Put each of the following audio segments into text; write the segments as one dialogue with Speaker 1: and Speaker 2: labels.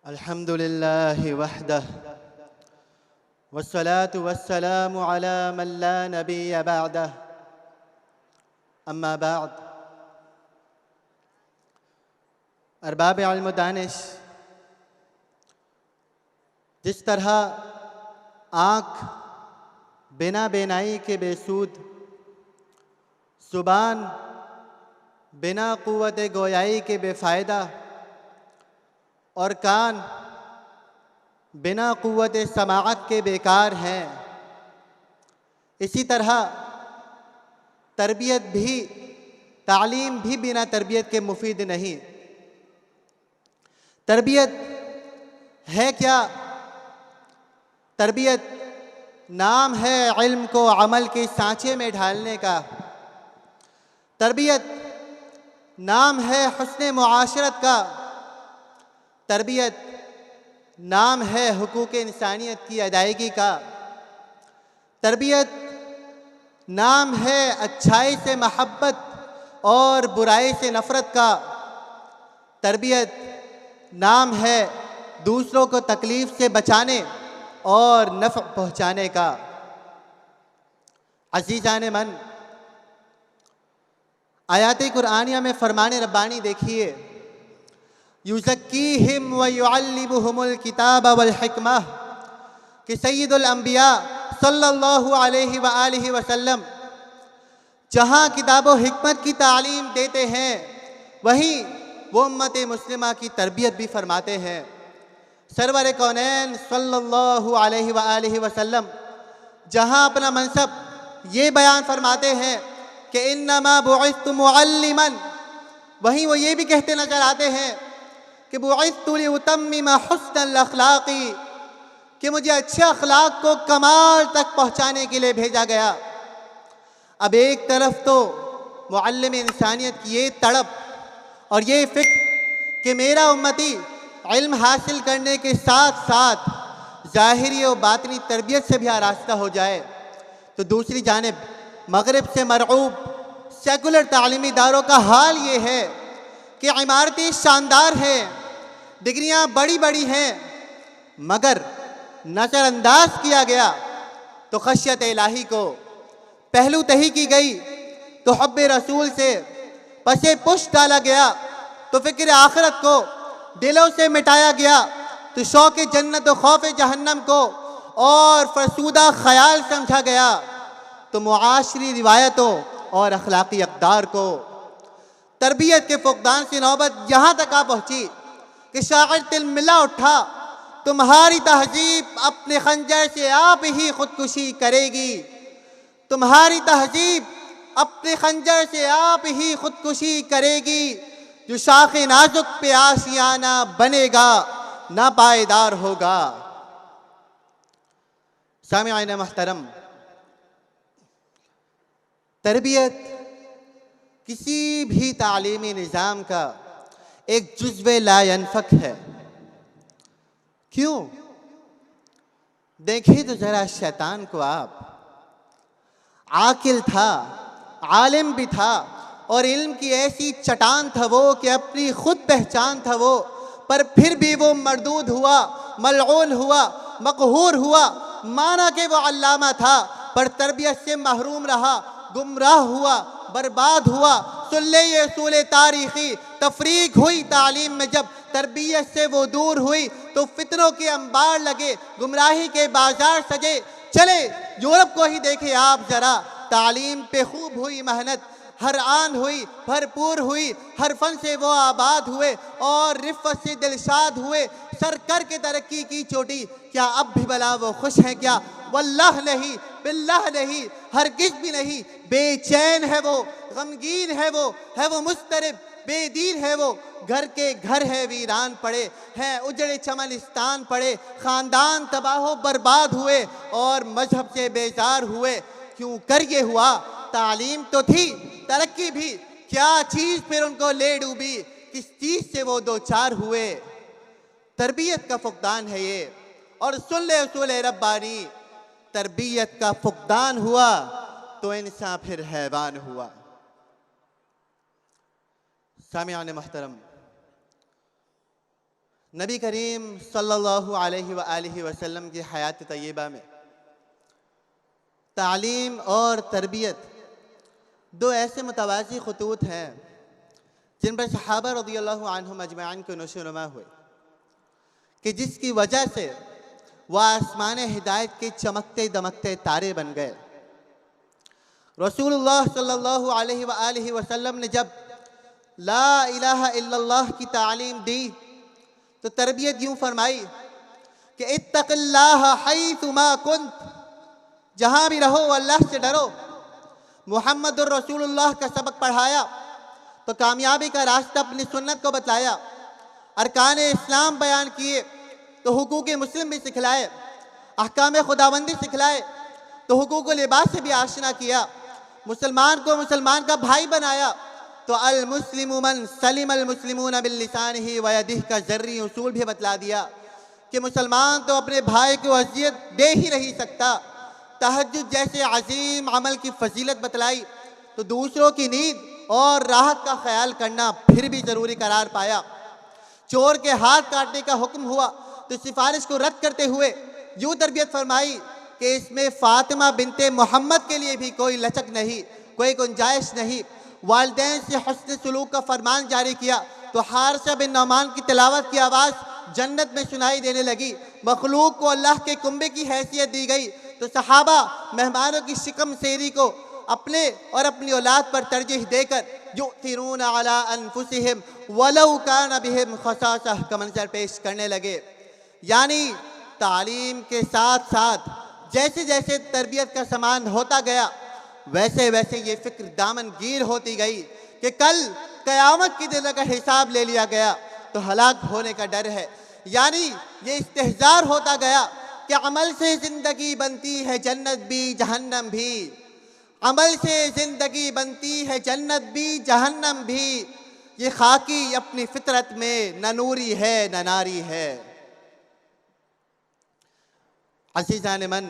Speaker 1: अल्हम्दुलिल्लाहि वहदह वस्सलातु वस्सलामु अला मन ला नबिय्य बअदह अम्मा बाद। अरबाब इल्म दानिश, जिस तरह आँख बिना बेनाई के बेसूद, ज़ुबान बिना क़ुव्वत गोयाई के बेफ़ायदा और कान बिना क़ुव्वत समाअत के बेकार हैं, इसी तरह तरबियत भी, तालीम भी बिना तरबियत के मुफीद नहीं। तरबियत है क्या? तरबियत नाम है इल्म को अमल के सांचे में ढालने का। तरबियत नाम है हुस्न मुआशरत का। तरबियत नाम है हुकूक इंसानियत की अदायगी का। तरबियत नाम है अच्छाई से महब्बत और बुराई से नफ़रत का। तरबियत नाम है दूसरों को तकलीफ़ से बचाने और नफ़ पहुँचाने का। अज़ीज़ान मन, आयात कुरानिया में फ़रमाने रब्बानी देखिए, युज़क्कीहिम व युअल्लिमुहुमुल किताब वल हिकमह, कि सय्यदुल अंबिया सल्लल्लाहु अलैहि व आलिहि वसल्लम जहाँ किताब व हिकमत की तालीम देते हैं, वहीं वो उम्मत मुस्लिमा की तरबियत भी फरमाते हैं। सरवर कौनैन सल्लल्लाहु अलैहि व आलिहि वसल्लम जहाँ अपना मनसब ये बयान फरमाते हैं कि इन्नमा बुइस्तु मुअल्लिमन, वहीं वो ये भी कहते नजर आते हैं कि बुइस्तु लिउतम्मिम हुस्नल अखलाक़ी, कि मुझे अच्छे अखलाक को कमाल तक पहुँचाने के लिए भेजा गया। अब एक तरफ तो मुअल्लिम इंसानियत की ये तड़प और ये फ़िक्र कि मेरा उम्मती इल्म हासिल करने के साथ साथ ज़ाहिरी और बातनी तरबियत से भी आरास्ता हो जाए, तो दूसरी जानिब मगरिब से मरऊब सेकुलर तालीमी इदारों का हाल ये है कि इमारतें शानदार हैं, डिग्रियाँ बड़ी बड़ी हैं, मगर नज़रअंदाज किया गया तो खशियत इलाही को, पहलू तही की गई तो हुब्बे रसूल से पसे पुश डाला गया, तो फ़िक्र आखिरत को दिलों से मिटाया गया, तो शौक़ जन्नत व खौफ जहन्नम को और फरसूदा ख्याल समझा गया, तो मुआशरी रिवायतों और अखलाकी अक़दार को। तरबियत के फुक़दान से नौबत यहाँ तक आ पहुँची कि शायर तिलमिला उठा, तुम्हारी तहजीब अपने खंजर से आप ही खुदकुशी करेगी, तुम्हारी तहजीब अपने खंजर से आप ही खुदकुशी करेगी, जो शाखे नाजुक पे आशियाना बनेगा ना पायदार होगा। सामिआन मोहतरम, तरबियत किसी भी तालीमी निज़ाम का एक जुज़्वे लायनफ़क है। क्यों? देखिए तो ज़रा शैतान को आप। आकिल था, आलिम भी था और इल्म की ऐसी चट्टान था वो कि अपनी खुद पहचान था वो, पर फिर भी वो मरदूद हुआ, मलऊन हुआ, मक़हूर हुआ। माना कि वो अल्लामा था पर तरबियत से महरूम रहा, गुमराह हुआ, बर्बाद हुआ। सुन ले ये सूले तारीख़ी, तफरीक हुई तालीम में जब तरबियत से वो दूर हुई, तो फितनों के अंबार लगे, गुमराही के बाजार सजे। चले यूरोप को ही देखे आप ज़रा, तालीम पे खूब हुई मेहनत, हर आन हुई, भरपूर हुई, हर फन से वो आबाद हुए और रिफ़त से दिलशाद हुए, सर कर के तरक्की की चोटी। क्या अब भी भला वो खुश हैं क्या? वल्लाह नहीं, बिल्लाह नहीं, हरगिज़ भी नहीं। बेचैन है वो, गमगीन है वो मुस्तरिब, बेदीन है वो। घर के घर है वीरान पड़े हैं, उजड़े चमनिस्तान पड़े, ख़ानदान तबाह बर्बाद हुए और मजहब से बेजार हुए। क्यों कर ये हुआ? तालीम तो थी, तरक्की भी, क्या चीज़ फिर उनको ले डूबी? किस चीज़ से वो दो चार हुए? तरबियत का फुक़दान है ये। और सुन ले उसूल रब्बानी, तरबियत का फुक़दान हुआ तो इंसान फिर हैवान हुआ। सामिआन मोहतरम, नबी करीम सल्लल्लाहु अलैहि वसल्लम की हयात तय्यबा में तालीम और तरबियत दो ऐसे मुतवाज़ी खतूत हैं जिन पर सहाबा रज़ियल्लाहु अन्हुम अजमईन को नशोनुमा हुए कि जिसकी वजह से वह आसमान हिदायत के चमकते दमकते तारे बन गए। रसूलुल्लाह सल्लल्लाहु अलैहि वसल्लम ने जब ला इलाहा इल्लल्लाह की तालीम दी तो तरबियत यूँ फरमाई कि इत्तक़िल्लाह हैसुमा कुन्त, जहाँ भी रहो अल्लाह से डरो। मुहम्मदुर रसूलुल्लाह का सबक पढ़ाया तो कामयाबी का रास्ता अपनी सुन्नत को बतलाया, अरकान इस्लाम बयान किए तो हुकूक मुस्लिम भी सिखलाए, अहकाम खुदाबंदी सिखलाए तो हुकूक लिबास से भी आशना किया, मुसलमान को मुसलमान का भाई बनाया तो अल मुस्लिमु मन सलिम अल मुस्लिमून बिल लिसानिही व यदिही का ज़र्री उसूल भी बतला दिया कि मुसलमान तो अपने भाई को अज़ियत दे ही नहीं सकता। तहज्जुद जैसे अजीम अमल की फजीलत बतलाई तो दूसरों की नींद और राहत का ख्याल करना फिर भी ज़रूरी करार पाया। चोर के हाथ काटने का हुक्म हुआ तो सिफारिश को रद्द करते हुए यूँ तरबियत फरमाई कि इसमें फ़ातिमा बिनते मोहम्मद के लिए भी कोई लचक नहीं, कोई गुंजाइश नहीं। वालिदैन से हुस्न सुलूक का फरमान जारी किया तो हारिसा बिन नौमान की तिलावत की आवाज़ जन्नत में सुनाई देने लगी। मखलूक को अल्लाह के कुंबे की हैसियत दी गई तो सहाबा मेहमानों की शिकम सेरी को अपने और अपनी औलाद पर तरजीह देकर युथिरून अला अनफुसिहिम वलौ कान बिहिम खसासा का मंजर पेश करने लगे। यानी तालीम के साथ साथ जैसे जैसे तरबियत का समान होता गया वैसे वैसे ये फिक्र दामनगीर होती गई कि कल क़यामत की दिन का हिसाब ले लिया गया तो हलाक होने का डर है। यानी ये इस्तेहज़ार होता गया कि अमल से ज़िंदगी बनती है जन्नत भी जहन्नम भी, अमल से ज़िंदगी बनती है जन्नत भी जहन्नम भी। ये खाकी अपनी फितरत में न नूरी है न नारी है। अज़ीज़ान मन,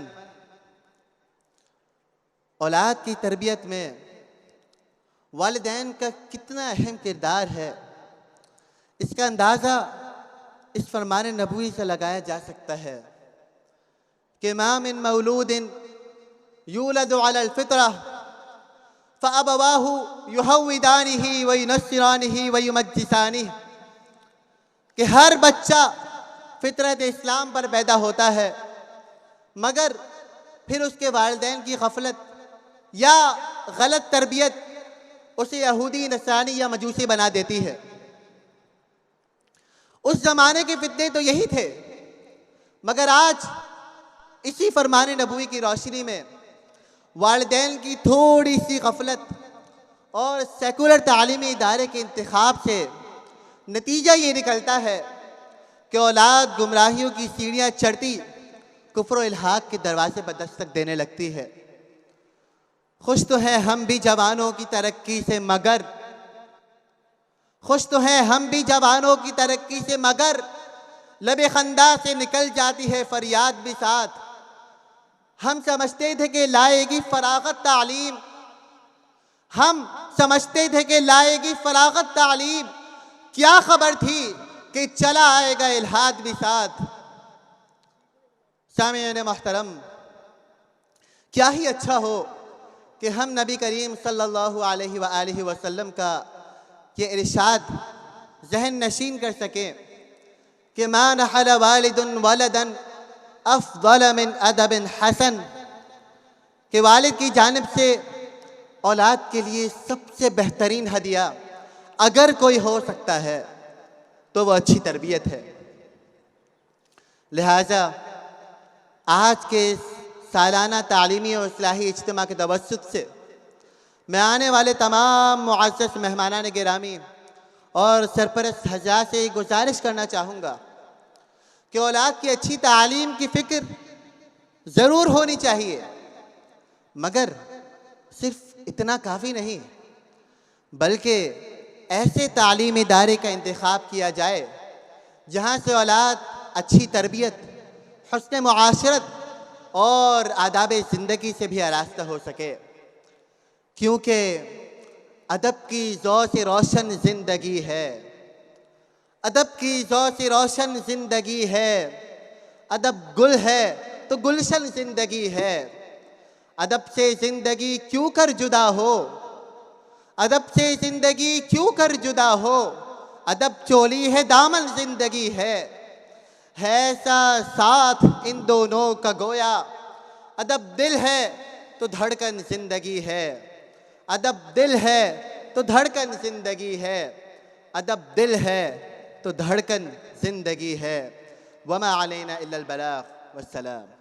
Speaker 1: औलाद की तरबियत में वालिदैन का कितना अहम किरदार है इसका अंदाज़ा इस फरमान नबवी से लगाया जा सकता है कि मा मिन मौलूदिन यूलदु अलल फितरा फ़अबवाहु युहव्विदानिही व युनस्सिरानिही व युमज्जिसानिही, कि हर बच्चा फितरत इस्लाम पर पैदा होता है मगर फिर उसके वालिदैन की गफलत या गलत तरबियत उसे यहूदी नसरानी या मजूसी बना देती है। उस जमाने के फितने तो यही थे, मगर आज इसी फरमान नबवी की रोशनी में वालिदैन की थोड़ी सी गफलत और सेकुलर तालीमी इदारे के इंतखाब से नतीजा ये निकलता है कि औलाद गुमराहियों की सीढ़ियाँ चढ़ती कुफ्र इल्हाक के दरवाजे पर दस्तक देने लगती है। खुश तो हैं हम भी जवानों की तरक्की से मगर, खुश तो हैं हम भी जवानों की तरक्की से मगर लबे खंदा से निकल जाती है फरियाद भी साथ। हम समझते थे कि लाएगी फरागत तालीम, हम समझते थे कि लाएगी फरागत तालीम, क्या खबर थी कि चला आएगा इल्हाद भी साथ। सामिईन मोहतरम, क्या ही अच्छा हो कि हम नबी करीम सल्लल्लाहु अलैहि वसल्लम का ये इरशाद जहन नशीन कर सकें कि मा नहल वालिदुन वलदन अफ़ज़ल मिन अदबिन हसन, कि वालिद की जानिब से औलाद के लिए सबसे बेहतरीन हदिया अगर कोई हो सकता है तो वह अच्छी तरबियत है। लिहाजा आज के सालाना तालीमी और इस्लाही इज्तिमा के तवस्सुत से मैं आने वाले तमाम मुअज़्ज़ज़ मेहमानान गिरामी और सरपरस्त हज़रात से गुजारिश करना चाहूँगा कि औलाद की अच्छी तालीम की फ़िक्र ज़रूर होनी चाहिए, मगर सिर्फ इतना काफ़ी नहीं, बल्कि ऐसे तालीमी इदारे का इंतखाब किया जाए जहाँ से औलाद अच्छी तरबियत, हुस्न मुआशरत और आदाब ज़िंदगी से भी आरास्ता हो सके, क्योंकि अदब की ज़ौ से रोशन ज़िंदगी है। अदब की ज़ौ से रोशन जिंदगी है, अदब गुल है तो गुलशन जिंदगी है। अदब से जिंदगी क्यों कर जुदा हो, अदब से जिंदगी क्यों कर जुदा हो। अदब चोली है दामन जिंदगी है ऐसा साथ इन दोनों का गोया। अदब दिल है तो धड़कन जिंदगी है, अदब दिल है तो धड़कन जिंदगी है, अदब दिल है तो धड़कन जिंदगी है। वमा अलैना इल्लल बलाग वस्सलाम।